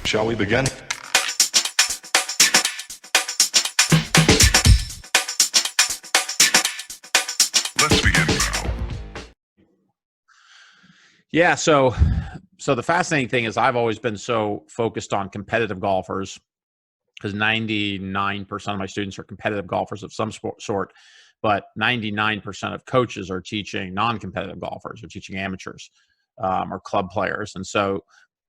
Shall we begin? Let's begin now. Yeah, so the fascinating thing is I've always been so focused on competitive golfers because 99% of my students are competitive golfers of some sort, but 99% of coaches are teaching non-competitive golfers or teaching amateurs or club players. And so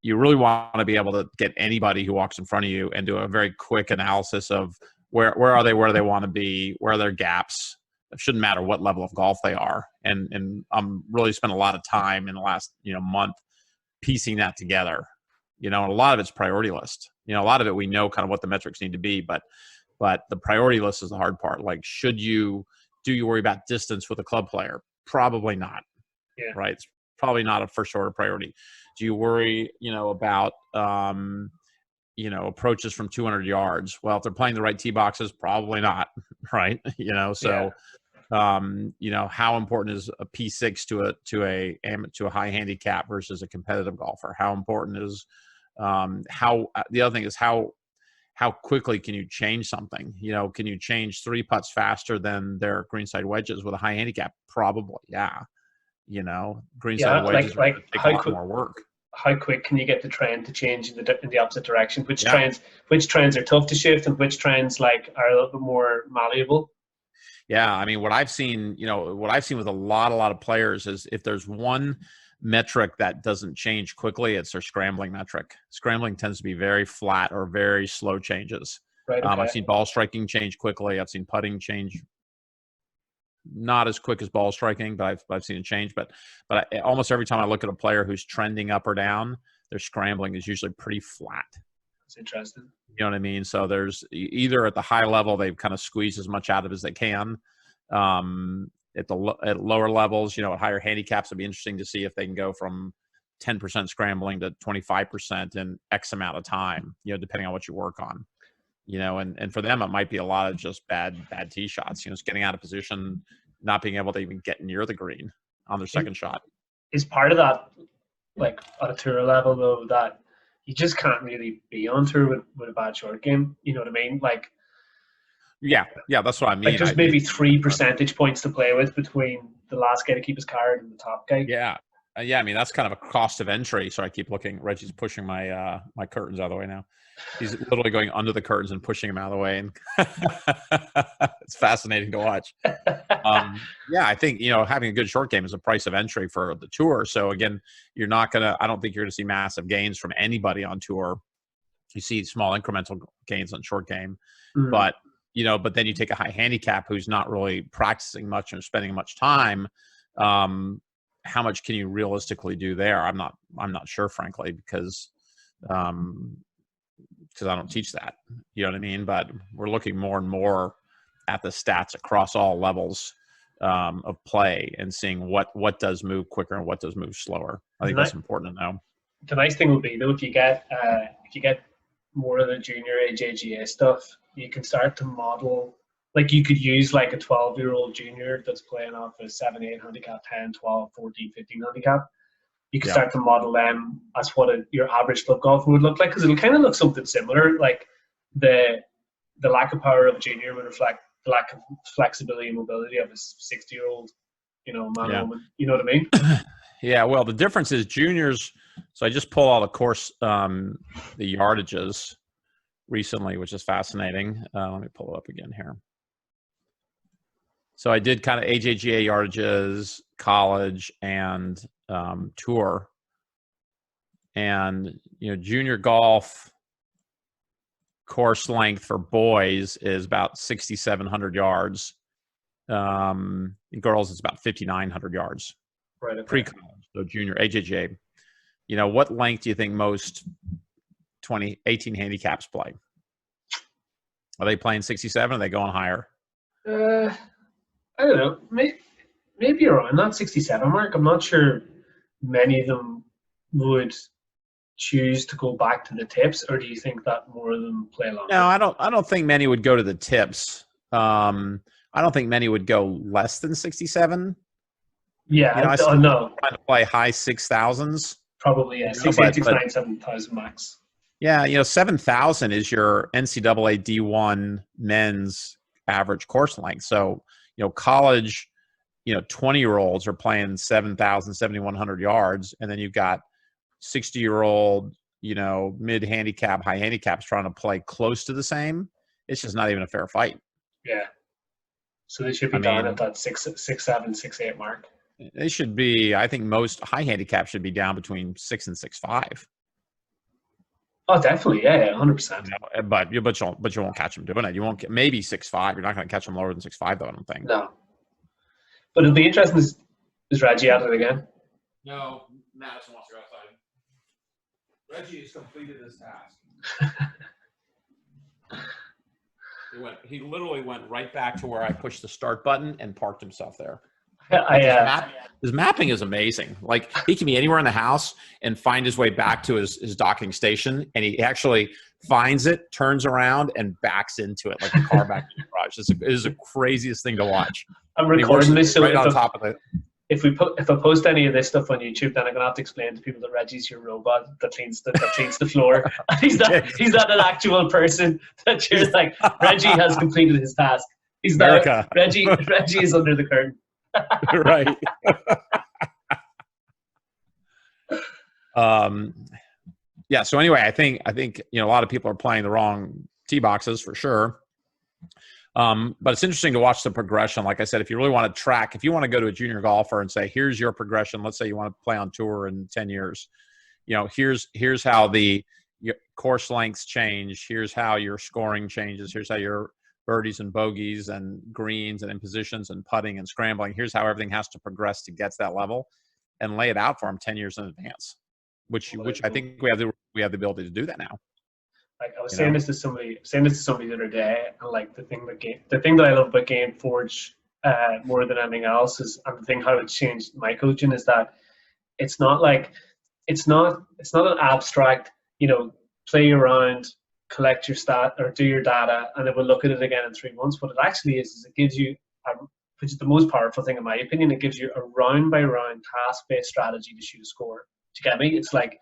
you really want to be able to get anybody who walks in front of you and do a very quick analysis of where are they, where do they want to be, where are their gaps. It shouldn't matter what level of golf they are. And I'm really spent a lot of time in the last, month piecing that together, and a lot of it's priority list. A lot of it, we know kind of what the metrics need to be, but the priority list is the hard part. Like, do you worry about distance with a club player? Probably not. Yeah. Right. It's probably not a first order priority. Do you worry, about, approaches from 200 yards? Well, if they're playing the right tee boxes, probably not. Right. So, how important is a P6 to a high handicap versus a competitive golfer? How important is, the other thing is how quickly can you change something? Can you change 3 putts faster than their greenside wedges with a high handicap? Probably. Yeah. Greenside wedges take a lot more work. How quick can you get the trend to change in the opposite direction? Which trends are tough to shift, and which trends are a little bit more malleable? Yeah, I mean, what I've seen with a lot of players is if there's one metric that doesn't change quickly, it's their scrambling metric. Scrambling tends to be very flat or very slow changes. Right. Okay. I've seen ball striking change quickly. I've seen putting change not as quick as ball striking, but I've seen it change. But almost every time I look at a player who's trending up or down, their scrambling is usually pretty flat. That's interesting. You know what I mean? So there's either at the high level, they've kind of squeezed as much out of it as they can. At lower levels, at higher handicaps, it'd be interesting to see if they can go from 10% scrambling to 25% in X amount of time, depending on what you work on. And for them, it might be a lot of just bad tee shots, just getting out of position, not being able to even get near the green on their second shot. Is part of that, at a tour level, though, that you just can't really be on tour with a bad short game? You know what I mean? Yeah, that's what I mean. There's maybe 3 percentage points to play with between the last guy to keep his card and the top guy. Yeah. I mean, that's kind of a cost of entry. So I keep looking. Reggie's pushing my my curtains out of the way now. He's literally going under the curtains and pushing them out of the way, and it's fascinating to watch. I think having a good short game is a price of entry for the tour. So again, I don't think you're gonna see massive gains from anybody on tour. You see small incremental gains on short game, but then you take a high handicap who's not really practicing much and spending much time. How much can you realistically do there? I'm not sure, frankly, because I don't teach that. You know what I mean? But we're looking more and more at the stats across all levels of play and seeing what does move quicker and what does move slower. I think that's important to know. The nice thing would be, though, if you get more of the junior AJGA stuff, you can start to model. You could use a 12-year-old junior that's playing off a 7, 8 handicap, 10, 12, 14, 15 handicap. You can start to model them as what your average club golfer would look like, because it'll kind of look something similar. The lack of power of a junior would reflect the lack of flexibility and mobility of a 60-year-old, man or woman. You know what I mean? Yeah. Well, the difference is juniors. So I just pulled all the course, the yardages recently, which is fascinating. Let me pull it up again here. So I did kind of AJGA yardages, college, and tour. And, junior golf course length for boys is about 6,700 yards. Girls, it's about 5,900 yards. Right. Okay. Pre-college, so junior AJGA. What length do you think most 18 handicaps play? Are they playing 67? Or are they going higher? I don't know. Maybe around that 67 mark. I'm not sure many of them would choose to go back to the tips, or do you think that more of them play longer? No, I don't think many would go to the tips. I don't think many would go less than 67. Yeah, I know. Trying to play high 6,000s. Probably, yeah. 6,800, 6,900, 7,000 max. Yeah, 7,000 is your NCAA D1 men's average course length. So, college, 20-year-olds are playing 7,000, 7,100 yards, and then you've got 60-year-old, mid-handicap, high handicaps trying to play close to the same. It's just not even a fair fight. Yeah. So they should be down at that 6'7", 6'8" mark. They should be. I think most high handicaps should be down between 6 and 6'5". Oh, definitely, yeah, 100%. But you won't catch them doing it. You won't get maybe 6'5". You're not going to catch them lower than 6'5", though. I don't think. No. But it'll be interesting. Is Reggie at it again? No, Madison wants to go outside. Reggie has completed his task. He literally went right back to where I pushed the start button and parked himself there. His mapping is amazing. Like, he can be anywhere in the house and find his way back to his docking station, and he actually finds it, turns around, and backs into it like a car back to the garage. It is the craziest thing to watch. I'm recording this, so right on top of it. If I post any of this stuff on YouTube, then I'm gonna have to explain to people that Reggie's your robot that cleans the floor. He's not an actual person. That you're like, Reggie has completed his task. He's not. Reggie is under the curtain. Right. Yeah. So anyway, I think a lot of people are playing the wrong tee boxes for sure. But it's interesting to watch the progression. Like I said, if you really want to track, if you want to go to a junior golfer and say, here's your progression. Let's say you want to play on tour in 10 years. Here's how your course lengths change. Here's how your scoring changes. Here's how your birdies and bogeys and greens and impositions and putting and scrambling. Here's how everything has to progress to get to that level, and lay it out for them 10 years in advance, which I think we have the ability to do that now. Like, I was saying this to somebody the other day, and like the thing that I love about Gameforge more than anything else is, and the thing how it changed my coaching is that it's not an abstract, play around, collect your stat or do your data, and then we'll look at it again in 3 months. What it actually is it gives you, which is the most powerful thing in my opinion, it gives you a round by round task-based strategy to shoot a score. Do you get me? It's like,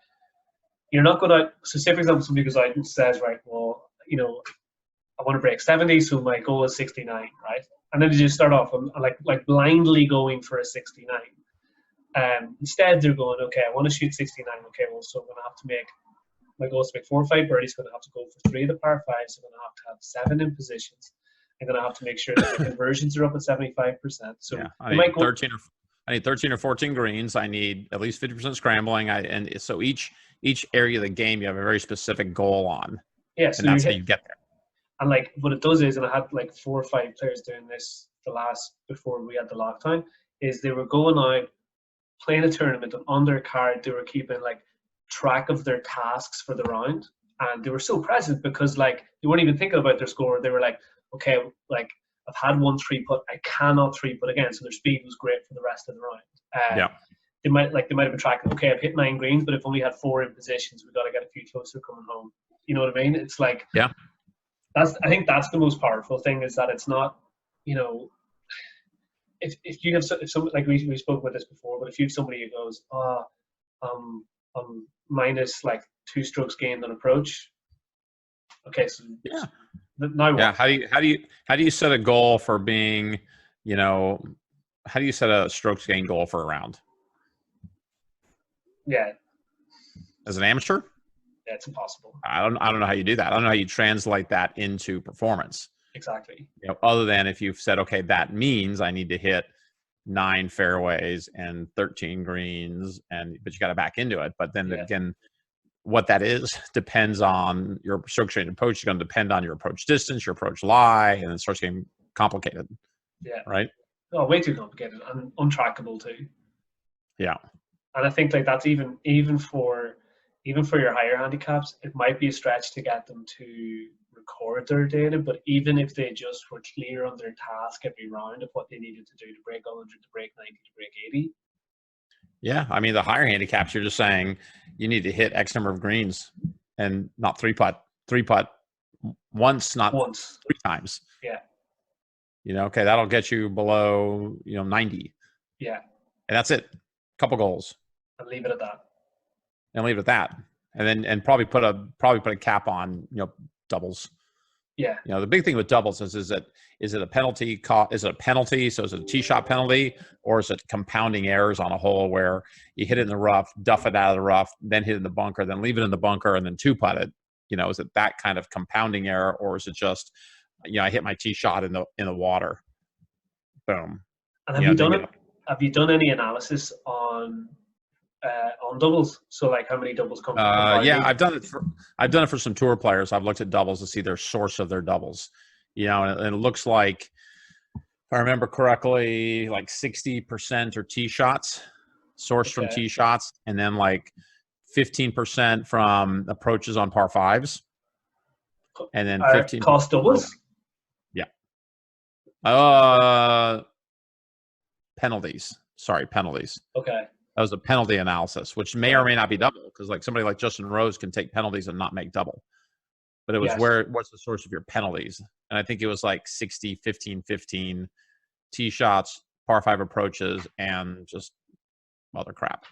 you're not going to, so say for example, somebody goes out and says, right, well, I want to break 70, so my goal is 69, right? And then they just start off like blindly going for a 69. Instead, they're going, okay, I want to shoot 69. Okay, well, so I'm going to have to make, my goal is to make 4 or 5 birdies. Going to have to go for 3 of the par 5s. I'm going to have 7 in positions. I'm going to have to make sure that the conversions are up at 75%. So yeah, I need 13 or 14 greens. I need at least 50% scrambling. And so each area of the game, you have a very specific goal on. Yeah, so and that's how you get there. And like what it does is, and I had like 4 or 5 players doing this before we had the lockdown, is they were going out, playing a tournament, and on their card they were keeping like track of their tasks for the round, and they were so present because like they weren't even thinking about their score. They were like, okay, like I've had 1 3-putt, I cannot 3-putt again, so their speed was great for the rest of the round. They might have been tracking, okay, I've hit 9 greens, but I've only had 4 in positions, we've got to get a few closer coming home. You know what I mean? It's like, yeah, I think that's the most powerful thing, is that it's not, if you have some, like we spoke about this before, but if you have somebody who goes, minus like 2 strokes gained on approach. Okay, so yeah, now what? Yeah. How do you set a goal for being, how do you set a strokes gain goal for a round? Yeah. As an amateur? Yeah, it's impossible. I don't know how you do that. I don't know how you translate that into performance. Exactly. Other than if you've said, okay, that means I need to hit 9 fairways and 13 greens, but you got to back into it. But then again, what that is depends on your stroke change approach. It's going to depend on your approach distance, your approach lie, and it starts getting complicated. Yeah. Right. Oh, way too complicated and untrackable too. Yeah. And I think like that's even for your higher handicaps, it might be a stretch to get them to record their data, but even if they just were clear on their task every round of what they needed to do to break 100, to break 90, to break 80. Yeah, I mean, the higher handicaps, you're just saying you need to hit X number of greens and not 3-putt once, not 3 times. Yeah. Okay, that'll get you below, 90. Yeah. And that's it. Couple goals. And leave it at that. And leave it at that. and probably put a cap on, doubles. Yeah. The big thing with doubles is it a penalty? Is it a penalty? So is it a tee shot penalty, or is it compounding errors on a hole where you hit it in the rough, duff it out of the rough, then hit it in the bunker, then leave it in the bunker, and then two putt it? Is it that kind of compounding error, or is it just, I hit my tee shot in the water, boom? And have you done any analysis on doubles? So like how many doubles come from? Yeah, I've done it for some tour players. I've looked at doubles to see their source of their doubles. And it looks like, if I remember correctly, like 60% are tee shots, sourced from tee shots, and then like 15% from approaches on par fives, and then 15 cost doubles. Yeah. Penalties. Sorry, penalties. Okay. That was a penalty analysis, which may or may not be double, because like somebody like Justin Rose can take penalties and not make double. But it was what's the source of your penalties? And I think it was like 60, 15, 15 tee shots, par five approaches, and just other crap.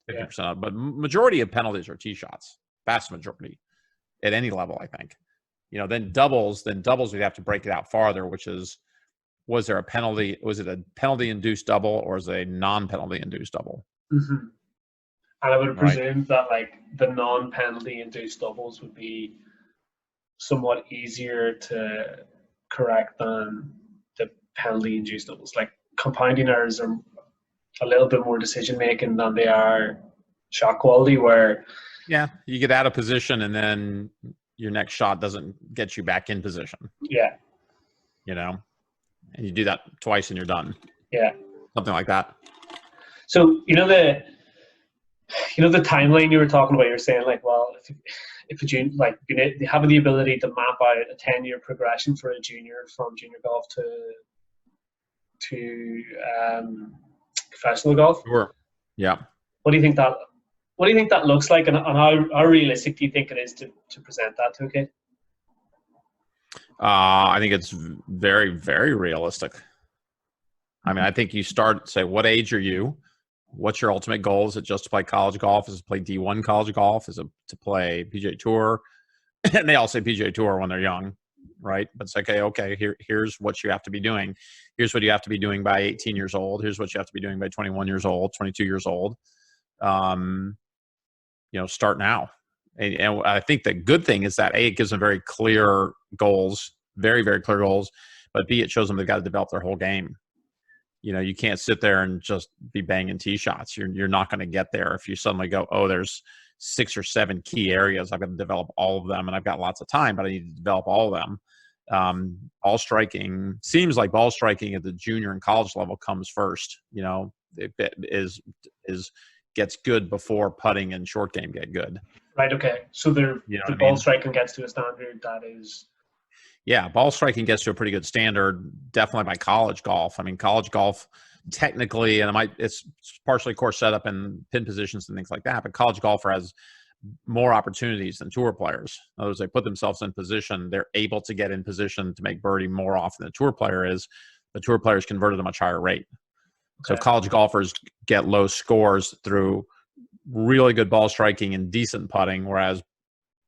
50% of, but majority of penalties are tee shots, vast majority at any level, I think. Then doubles we'd have to break it out farther, which is, was there a penalty? Was it a penalty induced double, or is it a non-penalty induced double? Mm-hmm. And I would presume that like the non-penalty induced doubles would be somewhat easier to correct than the penalty induced doubles. Like compounding errors are a little bit more decision making than they are shot quality, where you get out of position and then your next shot doesn't get you back in position. Yeah. And you do that twice and you're done. Yeah. Something like that. So, the timeline you were talking about, you're saying like, well, if a junior, like, having the ability to map out a 10-year progression for a junior from junior golf to professional golf. Sure. Yeah. What do you think that looks like, and how realistic do you think it is to present that to a kid? I think it's very, very realistic. I mean, I think you say, what age are you? What's your ultimate goal? Is it just to play college golf? Is it to play D1 college golf? Is it to play PGA Tour? And they all say PGA Tour when they're young, right? But it's like, okay, here's what you have to be doing. Here's what you have to be doing by 18 years old. Here's what you have to be doing by 21 years old, 22 years old. Start now. And I think the good thing is that A, it gives them very clear goals, very, very clear goals, but B, it shows them they've got to develop their whole game. You can't sit there and just be banging tee shots. You're not going to get there if you suddenly go, oh, there's 6 or 7 key areas. I've got to develop all of them, and I've got lots of time, but I need to develop all of them. Ball striking seems like ball striking at the junior and college level comes first. It gets good before putting and short game get good. Right. Okay. So the ball striking gets to a standard that is. Yeah, ball striking gets to a pretty good standard, definitely by college golf. I mean, college golf technically, and it's partially course setup and pin positions and things like that, but college golfer has more opportunities than tour players. In other words, they put themselves in position. They're able to get in position to make birdie more often than a tour player is. The tour players convert at a much higher rate. Okay. So college golfers get low scores through really good ball striking and decent putting, whereas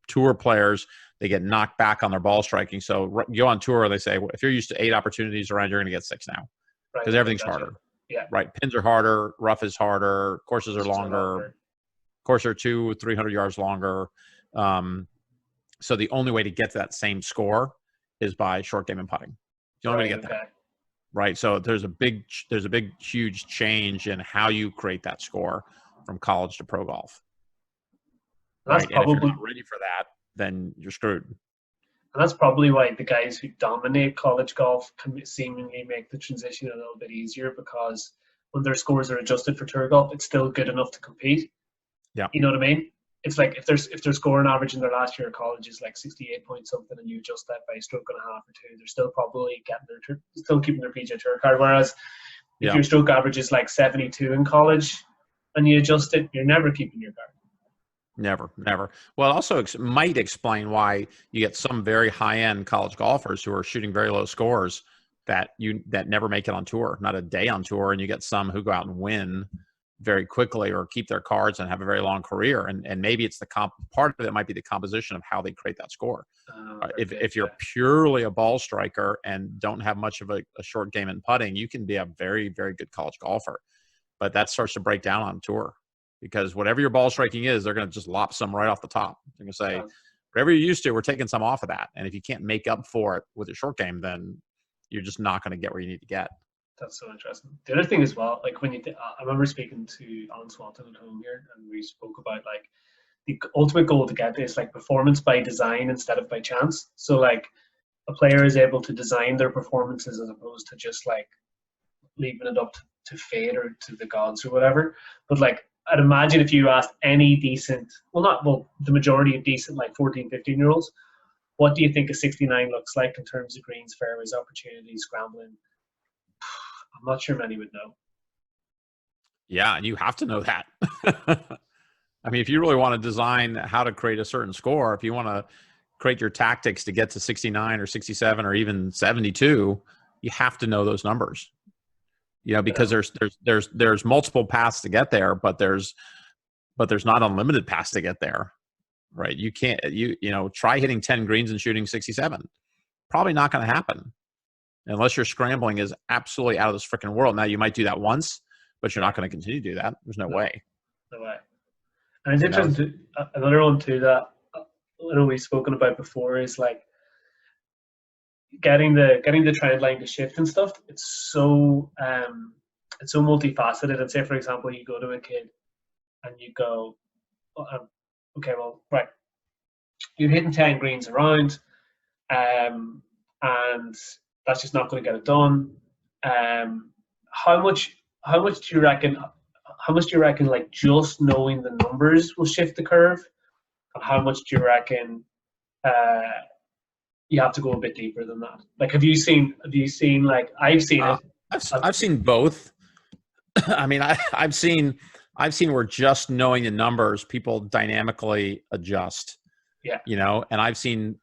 tour players, they get knocked back on their ball striking. So you go on tour, they say, well, if you're used to 8 opportunities around, you're going to get 6 now, because everything's harder. Yeah. Right. Pins are harder. Rough is harder. Courses are longer. Courses are 200-300 yards longer. So the only way to get to that same score is by short game and putting. The only way to get that. Right. So there's a big, huge change in how you create that score from college to pro golf. That's right. And if you're not ready for that, then you're screwed. And that's probably why the guys who dominate college golf can seemingly make the transition a little bit easier, because when their scores are adjusted for tour golf, it's still good enough to compete. Yeah. You know what I mean? It's like if their scoring average in their last year of college is like 68 point something, and you adjust that by a stroke and a half or 2, they're still probably still keeping their PGA Tour card. Whereas if your stroke average is like 72 in college and you adjust it, you're never keeping your card. Never. Well, it also might explain why you get some very high-end college golfers who are shooting very low scores that never make it on tour, not a day on tour, and you get some who go out and win very quickly or keep their cards and have a very long career. And maybe it's part of it might be the composition of how they create that score. If you're purely a ball striker and don't have much of a short game in putting, you can be a very, very good college golfer. But that starts to break down on tour, because whatever your ball striking is, they're going to just lop some right off the top. They're going to say, whatever you're used to, we're taking some off of that. And if you can't make up for it with your short game, then you're just not going to get where you need to get. That's so interesting. The other thing as well, like when I remember speaking to Alan Swanton at home here, and we spoke about like the ultimate goal to get is like performance by design instead of by chance. So like a player is able to design their performances as opposed to just like leaving it up to fate or to the gods or whatever. But like I'd imagine if you asked any decent, the majority of decent like 14, 15-year-olds, what do you think a 69 looks like in terms of greens, fairways, opportunities, scrambling? I'm not sure many would know. Yeah, and you have to know that. I mean, if you really want to design how to create a certain score, if you want to create your tactics to get to 69 or 67 or even 72, you have to know those numbers. You know, because there's multiple paths to get there, but there's not unlimited paths to get there, right? You can't try hitting 10 greens and shooting 67. Probably not going to happen unless your scrambling is absolutely out of this freaking world. Now you might do that once, but you're not going to continue to do that. There's no way. No way. And it's interesting. Another one too that I know we've spoken about before is like getting the trend line to shift and stuff. It's so multifaceted. And say for example, you go to a kid and you go, okay, well, right, you're hitting 10 greens around, and that's just not going to get it done. How much do you reckon? How much do you reckon like just knowing the numbers will shift the curve, and how much do you reckon you have to go a bit deeper than that? Like, have you seen like I've seen it. I've seen both. I mean, I've seen where just knowing the numbers, people dynamically adjust. Yeah. You know, and I've seen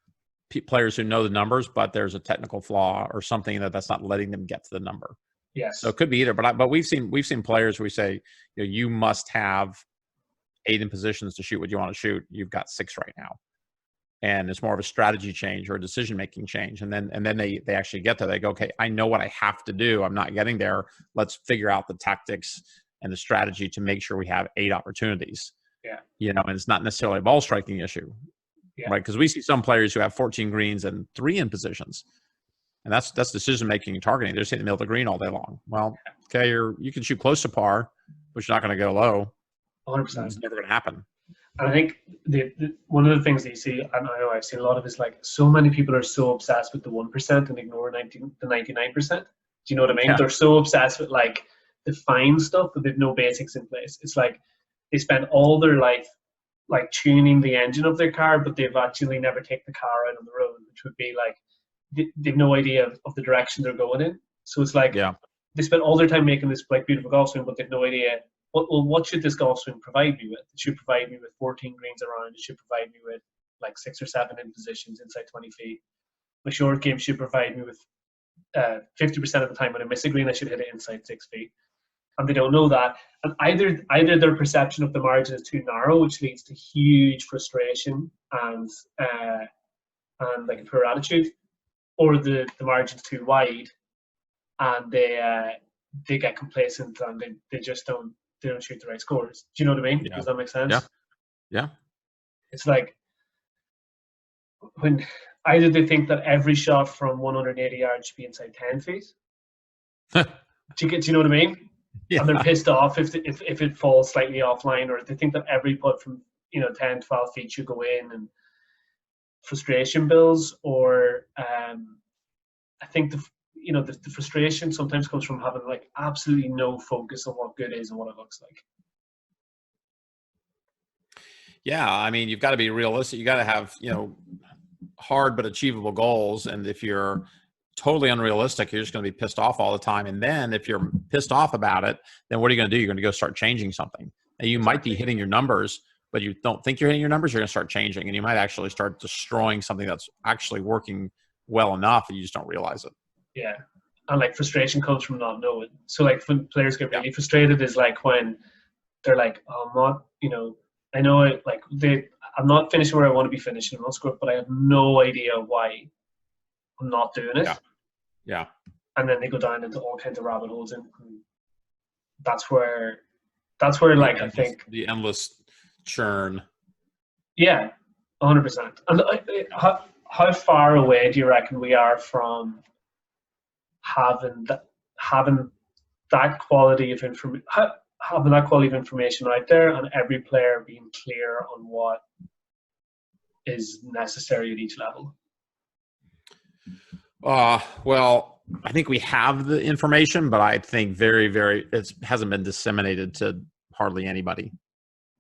players who know the numbers, but there's a technical flaw or something that's not letting them get to the number. Yes. So it could be either, but we've seen players where we say, you must have 8 in positions to shoot what you want to shoot. You've got 6 right now. And it's more of a strategy change or a decision-making change. And then they actually get there. They go, okay, I know what I have to do. I'm not getting there. Let's figure out the tactics and the strategy to make sure we have 8 opportunities. Yeah. And it's not necessarily a ball striking issue. Yeah. Right. Because we see some players who have 14 greens and 3 in positions. And that's decision-making and targeting. They're just hitting the middle of the green all day long. Well, okay, you can shoot close to par, but you're not going to go low. 100%. It's never going to happen. And I think one of the things that you see, and I know I've seen a lot of, is like so many people are so obsessed with the 1% and ignore the 99%. Do you know what I mean? Yeah. They're so obsessed with like the fine stuff, but they've no basics in place. It's like they spend all their life like tuning the engine of their car, but they've actually never taken the car out on the road, which would be like they've no idea of the direction they're going in. So it's like they spend all their time making this like beautiful golf swing, but they've no idea what should this golf swing provide me with? It should provide me with 14 greens around. It should provide me with like 6 or 7 in positions inside 20 feet. My short game should provide me with 50% of the time when I miss a green, I should hit it inside 6 feet. And they don't know that. And either their perception of the margin is too narrow, which leads to huge frustration and like a poor attitude, or the margin's too wide, and they get complacent and they just don't shoot the right scores. Do you know what I mean? Yeah. Does that make sense? Yeah. It's like when either they think that every shot from 180 yards should be inside 10 feet. Do you know what I mean? Yeah. And they're pissed off if it falls slightly offline, or they think that every putt from 10, 12 feet should go in, and frustration builds. Or I think the frustration sometimes comes from having like absolutely no focus on what good is and what it looks like. Yeah, I mean, you've got to be realistic. You got to have hard but achievable goals, and if you're totally unrealistic, you're just going to be pissed off all the time. And then if you're pissed off about it, then what are you going to do? You're going to go start changing something. And you might be hitting your numbers, but you don't think you're hitting your numbers. You're going to start changing, and you might actually start destroying something that's actually working well enough, and you just don't realize it. Yeah. And like frustration comes from not knowing. So like when players get really frustrated is like when they're like, oh, I'm not, I know it, like I'm not finishing where I want to be finishing. I'm not script, but I have no idea why I'm not doing it. Yeah. And then they go down into all kinds of rabbit holes, and that's where like I think the endless churn. Yeah, 100%. And how far away do you reckon we are from having that quality of information, having that quality of information out there, and every player being clear on what is necessary at each level? Well, I think we have the information, but I think it hasn't been disseminated to hardly anybody.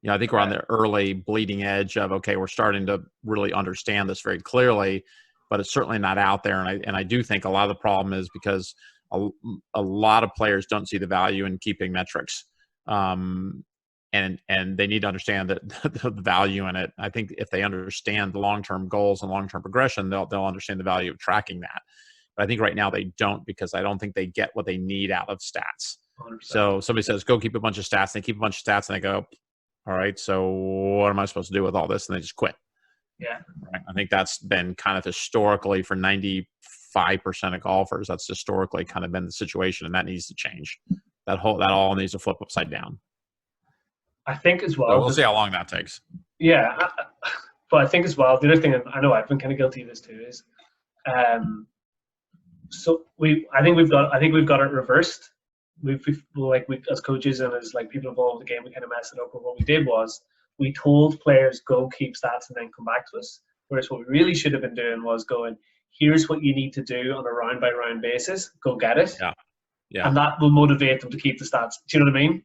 I think we're on the early bleeding edge of, okay, we're starting to really understand this very clearly, but it's certainly not out there. And I do think a lot of the problem is because a lot of players don't see the value in keeping metrics. And they need to understand that the value in it. I think if they understand the long-term goals and long-term progression, they'll understand the value of tracking that. But I think right now they don't, because I don't think they get what they need out of stats. 100%. So somebody says, go keep a bunch of stats. And they keep a bunch of stats and they go, all right, so what am I supposed to do with all this? And they just quit. Yeah. Right? I think that's been kind of historically for 95% of golfers, that's historically kind of been the situation, and that needs to change. That all needs to flip upside down. I think as well. So we'll see how long that takes. Yeah, but I think as well, the other thing, and I know I've been kind of guilty of this too, is so I think we've got it reversed. We as coaches and as like people involved in the game, we kind of messed it up. But what we did was we told players, go keep stats and then come back to us. Whereas what we really should have been doing was going, here's what you need to do on a round by round basis. Go get it. Yeah. And that will motivate them to keep the stats. Do you know what I mean?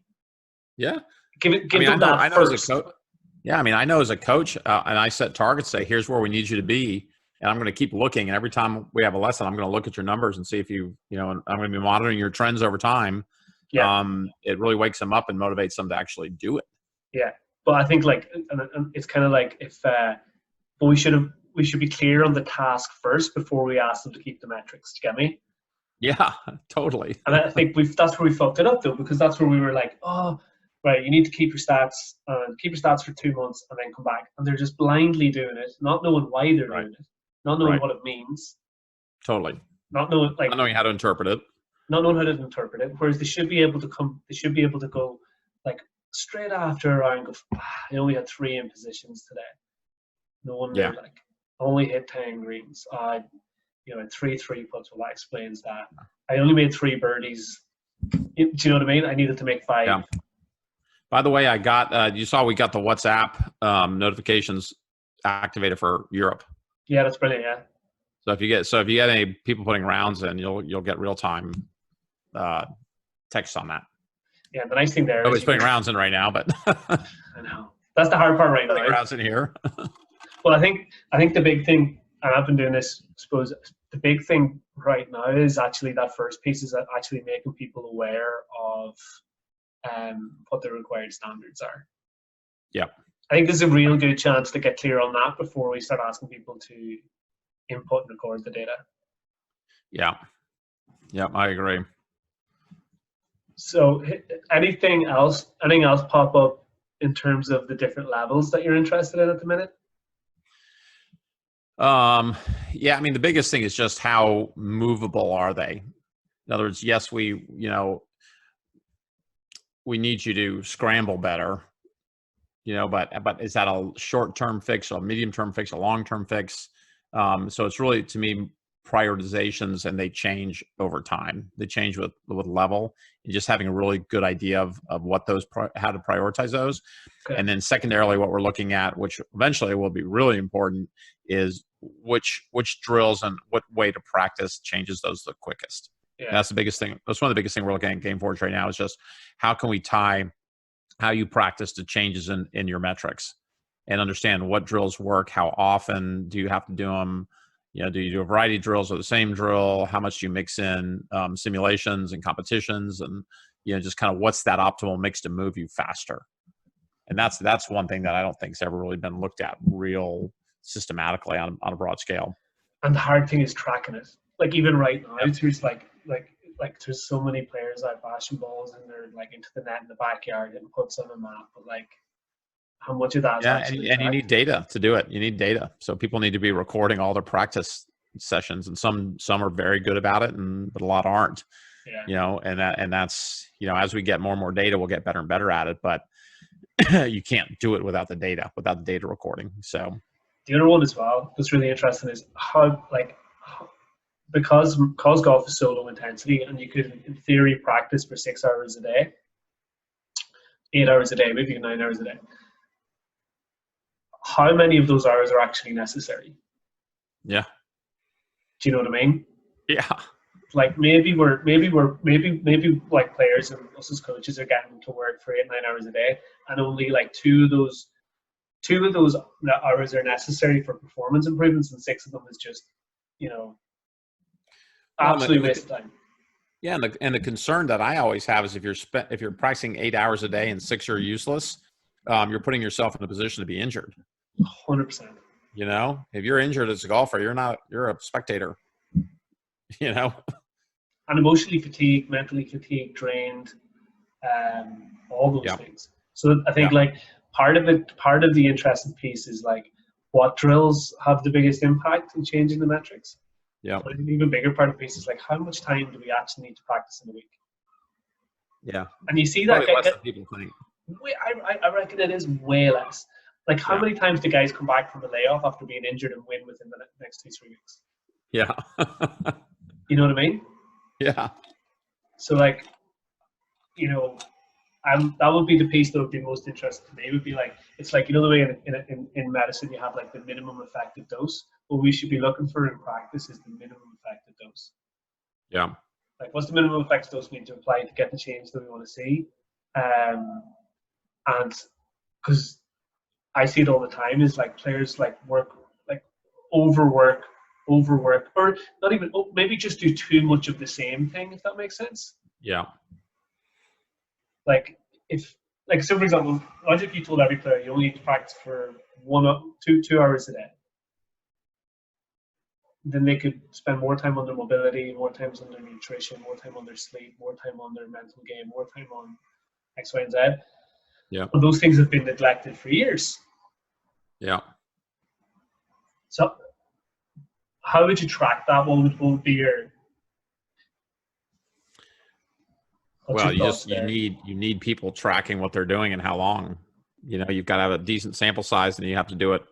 Yeah. Give them that first. I know as a coach, and I set targets, say, here's where we need you to be. And I'm going to keep looking. And every time we have a lesson, I'm going to look at your numbers and see if and I'm going to be monitoring your trends over time. Yeah. It really wakes them up and motivates them to actually do it. Yeah. But I think and it's kind of like but we should be clear on the task first before we ask them to keep the metrics. Do you get me? Yeah, totally. And I think that's where we fucked it up though, because that's where we were like, oh, right, you need to keep your stats for 2 months and then come back. And they're just blindly doing it, not knowing why they're doing it. Not knowing what it means. Totally. Not knowing how to interpret it. Not knowing how to interpret it. Whereas they should be able to go like straight after a round, go, I only had 3 in positions today. No one really only hit 10 greens. I had 3 3-putts. Well, that explains that. I only made 3 birdies. Do you know what I mean? I needed to make 5. Yeah. By the way, I got you saw we got the WhatsApp notifications activated for Europe. Yeah, that's brilliant. Yeah. So if you get any people putting rounds in, you'll get real time text on that. Yeah, the nice thing there. Nobody's putting rounds in right now, but I know that's the hard part right now. Rounds in here. Well, I think the big thing, and I've been doing this. I suppose the big thing right now is actually that first piece is actually making people aware of what the required standards are. Yeah. I think there's a real good chance to get clear on that before we start asking people to input and record the data. Yeah. Yeah, I agree. So anything else pop up in terms of the different levels that you're interested in at the minute? Yeah, the biggest thing is just how movable are they? In other words, yes, we need you to scramble better. But is that a short-term fix, a medium-term fix, a long-term fix? So it's really, to me, prioritizations, and they change over time. They change with level, and just having a really good idea of what those, how to prioritize those. Okay. And then secondarily, what we're looking at, which eventually will be really important, is which drills and what way to practice changes those the quickest. Yeah. That's the biggest thing. That's one of the biggest things we're looking at in Gameforge right now, is just how can we tie how you practice to changes in your metrics, and understand what drills work, how often do you have to do them, do you do a variety of drills or the same drill, how much do you mix in simulations and competitions, and just kind of what's that optimal mix to move you faster. And that's one thing that I don't think's ever really been looked at real systematically on a broad scale. And the hard thing is tracking it. Like even right now, there's like like there's so many players out bashing balls and they're like into the net in the backyard and puts on a map, but like how much of that is Yeah, actually and you need tracked? data to do it. You need data. So people need to be recording all their practice sessions, and some are very good about it, but a lot aren't. Yeah. You know, and that's, you know, as we get more and more data, we'll get better and better at it. But you can't do it without the data recording. So The other one as well, what's really interesting is how, like, because golf is so low intensity and you could in theory practice for 6 hours a day, 8 hours a day, maybe 9 hours a day. How many of those hours are actually necessary? yeah, Do you know what I mean? yeah, Like maybe like players and us as coaches are getting to work for 8, 9 hours a day, and only like two of those hours are necessary for performance improvements, and 6 of them is just, you know, absolute waste of time. yeah. And the concern that I always have is if you're practicing 8 hours a day and 6 are useless, you're putting yourself in a position to be injured. 100%. You know, if you're injured as a golfer, you're a spectator. You know, And emotionally fatigued, mentally fatigued, drained, all those yeah, things. So I think yeah, like part of the interesting piece is like what drills have the biggest impact in changing the metrics. yeah, But an even bigger part of the piece is like how much time do we actually need to practice in a week? yeah. And you see that Probably less than people think. I reckon it is way less. Like how Yeah, many times do guys come back from a layoff after being injured and win within the next 2-3 weeks? yeah, You know what I mean? yeah, So like, you know, that would be the piece that would be most interesting to me. Would be like, it's like, you know, the way in medicine you have like the minimum effective dose. What we should be looking for in practice is the minimum effective dose. yeah, Like, what's the minimum effective dose we need to apply to get the change that we want to see? And because I see it all the time, is like players like overwork, or not even, maybe just do too much of the same thing, if that makes sense. yeah, Like if, like, so for example, imagine if you told every player you only need to practice for 2 hours a day, then they could spend more time on their mobility, more time on their nutrition, more time on their sleep, more time on their mental game, more time on X, Y, and Z. yeah, But those things have been neglected for years. yeah. So how would you track that? What would be your, what's Well, your thoughts you there? need people tracking what they're doing and how long. You know, you've got to have a decent sample size, and you have to do it.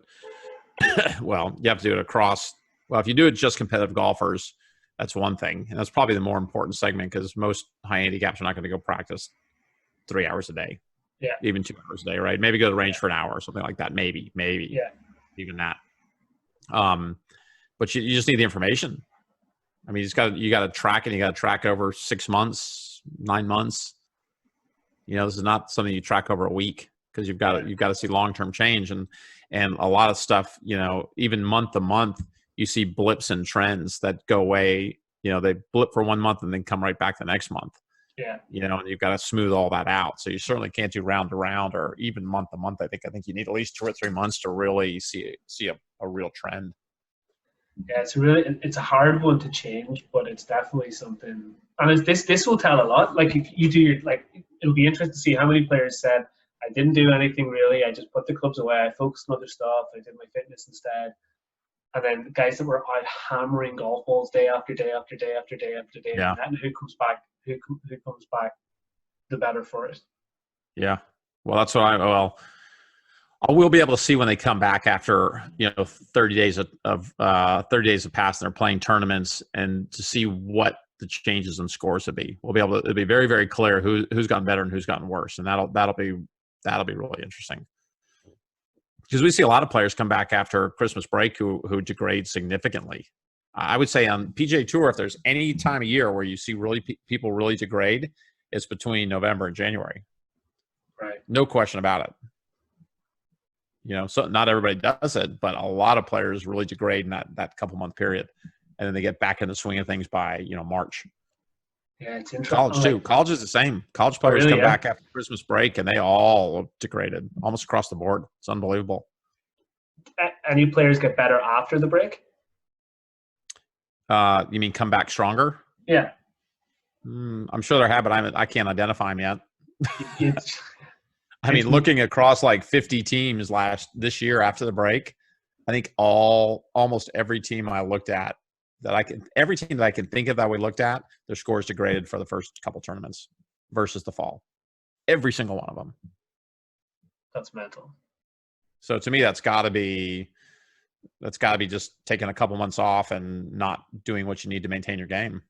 Well, you have to do it across. Well, if you do it just competitive golfers, that's one thing, and that's probably the more important segment because most high handicaps are not going to go practice 3 hours a day, Yeah. even 2 hours a day, right? Maybe go to the range for an hour or something like that. Maybe, Yeah. even that. But you just need the information. I mean, you got to track it. You got to track over 6 months, 9 months. You know, this is not something you track over a week because you've got to see long-term change and a lot of stuff. You know, even month to month, you see blips and trends that go away. You know, they blip for 1 month and then come right back the next month. Yeah. You know, and you've got to smooth all that out. So you certainly can't do round to round or even month to month. I think you need at least 2 or 3 months to really see a real trend. Yeah, it's a hard one to change, but it's definitely something. And this will tell a lot. Like if you do it'll be interesting to see how many players said, I didn't do anything really. I just put the clubs away. I focused on other stuff. I did my fitness instead. And then the guys that were out hammering golf balls day after day after day after day after day, Yeah. and who comes back the better for it. Yeah. Well, that's what I will be able to see when they come back after 30 days of 30 days have passed and they're playing tournaments, and to see what the changes in scores will be. We'll be able to. It'll be very, very clear who's gotten better and who's gotten worse, and that'll be really interesting. Because we see a lot of players come back after Christmas break who degrade significantly. I would say on PGA Tour, if there's any time of year where you see people really degrade, it's between November and January. Right. No question about it. You know, so not everybody does it, but a lot of players really degrade in that couple month period, and then they get back in the swing of things by March. Yeah, it's interesting. College too. College is the same. College players really, come back after Christmas break, and they all degraded almost across the board. It's unbelievable. Any players get better after the break? You mean come back stronger? Yeah. I'm sure there have, but I can't identify them yet. It's, I mean, looking across like 50 teams this year after the break, I think almost every team I looked at every team that I can think of that we looked at, their scores degraded for the first couple tournaments versus the fall. Every single one of them. that's mental. So to me, that's got to be just taking a couple months off and not doing what you need to maintain your game.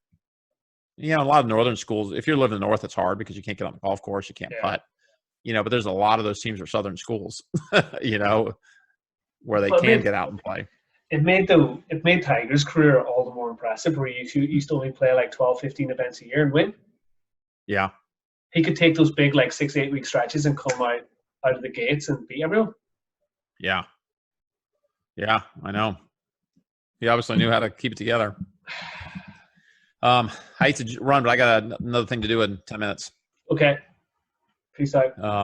You know, a lot of northern schools, if you're living in the north, it's hard because you can't get on the golf course, you can't putt. You know, but there's a lot of those teams are southern schools, you know, where they can get out and play. It made Tiger's career all the more impressive, where you used to only play like 12, 15 events a year and win. Yeah. He could take those big, like 6, 8 week stretches and come out of the gates and beat everyone. Yeah. Yeah, I know. He obviously knew how to keep it together. I hate to run, but I got another thing to do in 10 minutes. Okay. Peace out.